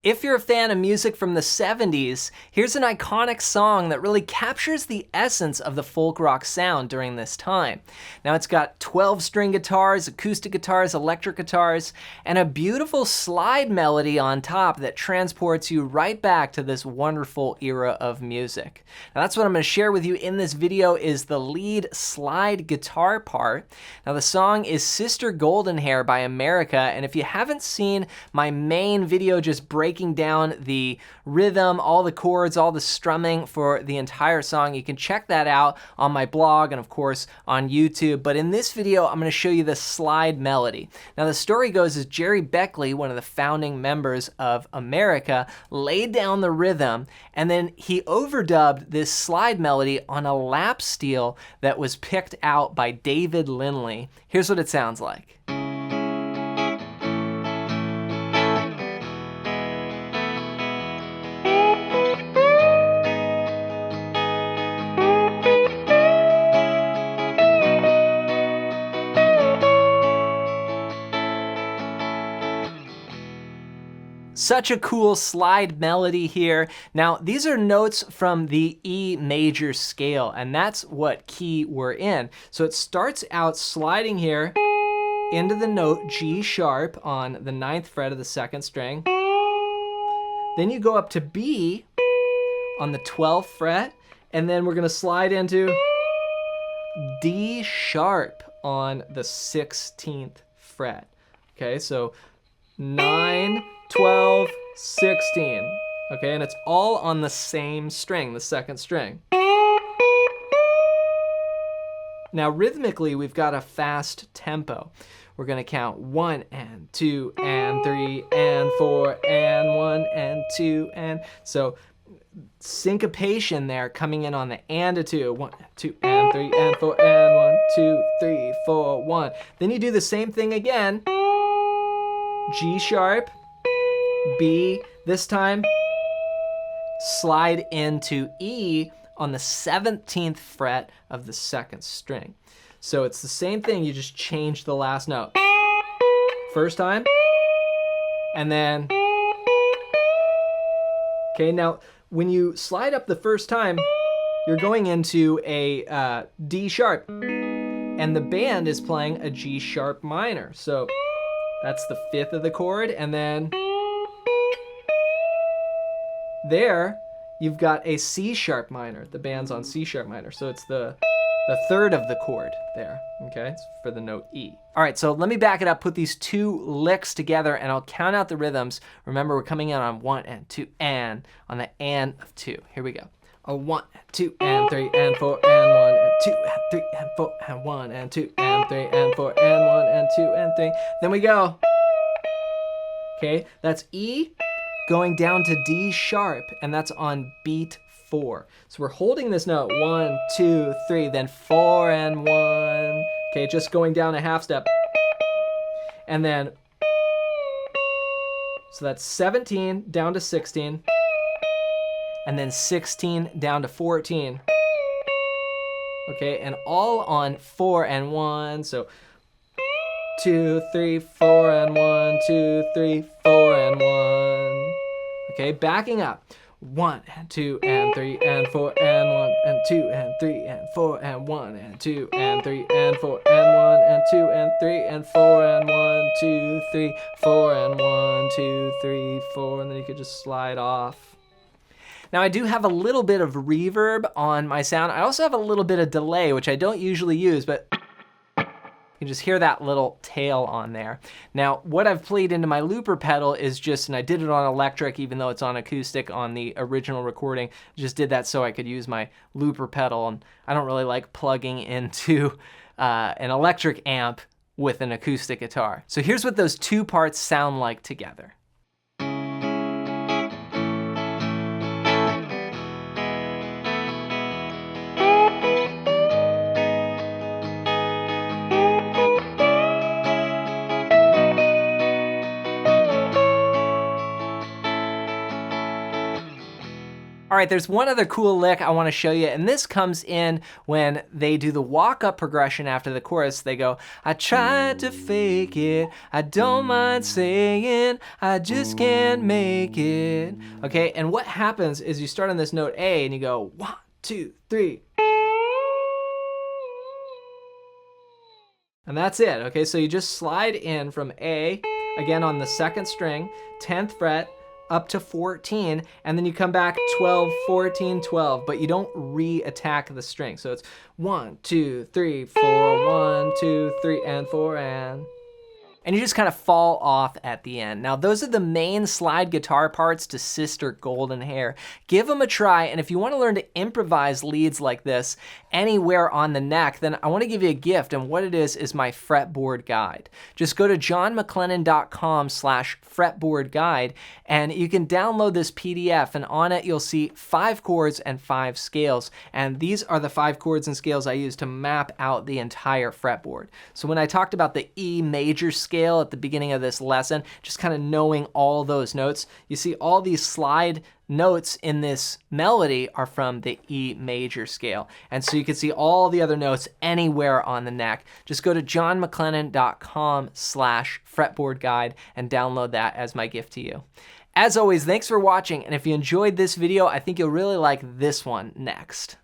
If you're a fan of music from the 70s, here's an iconic song that really captures the essence of the folk rock sound during this time. Now it's got 12-string guitars, acoustic guitars, electric guitars, and a beautiful slide melody on top that transports you right back to this wonderful era of music. Now that's what I'm going to share with you in this video is the lead slide guitar part. Now the song is Sister Golden Hair by America, and if you haven't seen my main video just breaking down the rhythm, all the chords, all the strumming for the entire song, you can check that out on my blog and of course on YouTube. But in this video, I'm going to show you the slide melody. Now the story goes is Gerry Beckley, one of the founding members of America, laid down the rhythm and then he overdubbed this slide melody on a lap steel that was picked out by David Lindley. Here's what it sounds like. Such a cool slide melody here. Now, these are notes from the E major scale, and that's what key we're in. So it starts out sliding here into the note G sharp on the 9th fret of the 2nd string. Then you go up to B on the 12th fret, and then we're gonna slide into D sharp on the 16th fret. Okay, so 9, 12, 16. Okay, and it's all on the same string, the 2nd string. Now rhythmically, we've got a fast tempo. We're gonna count 1 and 2 and 3 and 4 and 1 and 2 and so syncopation there coming in on the and a 2, 1, 2 and 3 and 4 and 1, 2, 3, 4, 1. Then you do the same thing again. G sharp, B, this time slide into E on the 17th fret of the 2nd string. So it's the same thing, you just change the last note. First time, and then, okay, now when you slide up the first time, you're going into a D sharp, and the band is playing a G sharp minor. So that's the 5th of the chord, and then there you've got a C sharp minor. The band's on C sharp minor, so it's the 3rd of the chord there, okay? It's for the note E. All right, so let me back it up, put these two licks together, and I'll count out the rhythms. Remember, we're coming in on 1 and 2 and on the and of 2. Here we go. A 1 and 2 and 3 and 4 and 1 and 2 and 3 and 4 and 1 and 2 and 3 and 4 and 1 and 2 and 3. Then we go. Okay, that's E going down to D sharp, and that's on beat 4. So we're holding this note 1, 2, 3, then 4 and 1. Okay, just going down a half step. And then, so that's 17 down to 16. And then 16 down to 14. Okay, and all on 4 and 1. So 2, 3, 4 and 1, 2, 3, 4 and 1. Okay, backing up. 1 and 2 and 3 and 4 and 1 and 2 and 3 and 4 and 1 and 2 and 3 and 4 and 1 and 2 and 3 and 4 and 1, 2, 3, 4 and 1, 2, 3, 4, and then you could just slide off. Now I do have a little bit of reverb on my sound. I also have a little bit of delay, which I don't usually use, but you can just hear that little tail on there. Now, what I've played into my looper pedal is just, and I did it on electric, even though it's on acoustic on the original recording, just did that so I could use my looper pedal, and I don't really like plugging into an electric amp with an acoustic guitar. So here's what those two parts sound like together. All right, there's one other cool lick I wanna show you, and this comes in when they do the walk-up progression after the chorus. They go, I tried to fake it, I don't mind saying, I just can't make it. Okay, and what happens is you start on this note A and you go 1, 2, 3. And that's it, okay? So you just slide in from A, again on the 2nd string, 10th fret, up to 14, and then you come back 12, 14, 12, but you don't re-attack the string. So it's 1, 2, 3, 4, 1, 2, 3, and 4, and you just kind of fall off at the end. Now, those are the main slide guitar parts to Sister Golden Hair. Give them a try, and if you want to learn to improvise leads like this anywhere on the neck, then I want to give you a gift, and what it is my fretboard guide. Just go to johnmclennan.com/fretboard guide, and you can download this PDF, and on it you'll see 5 chords and 5 scales, and these are the 5 chords and scales I use to map out the entire fretboard. So when I talked about the E major scale at the beginning of this lesson, just kind of knowing all those notes, you see all these slide notes in this melody are from the E major scale. And so you can see all the other notes anywhere on the neck. Just go to johnmclennan.com/fretboard guide and download that as my gift to you. As always, thanks for watching, and if you enjoyed this video, I think you'll really like this one next.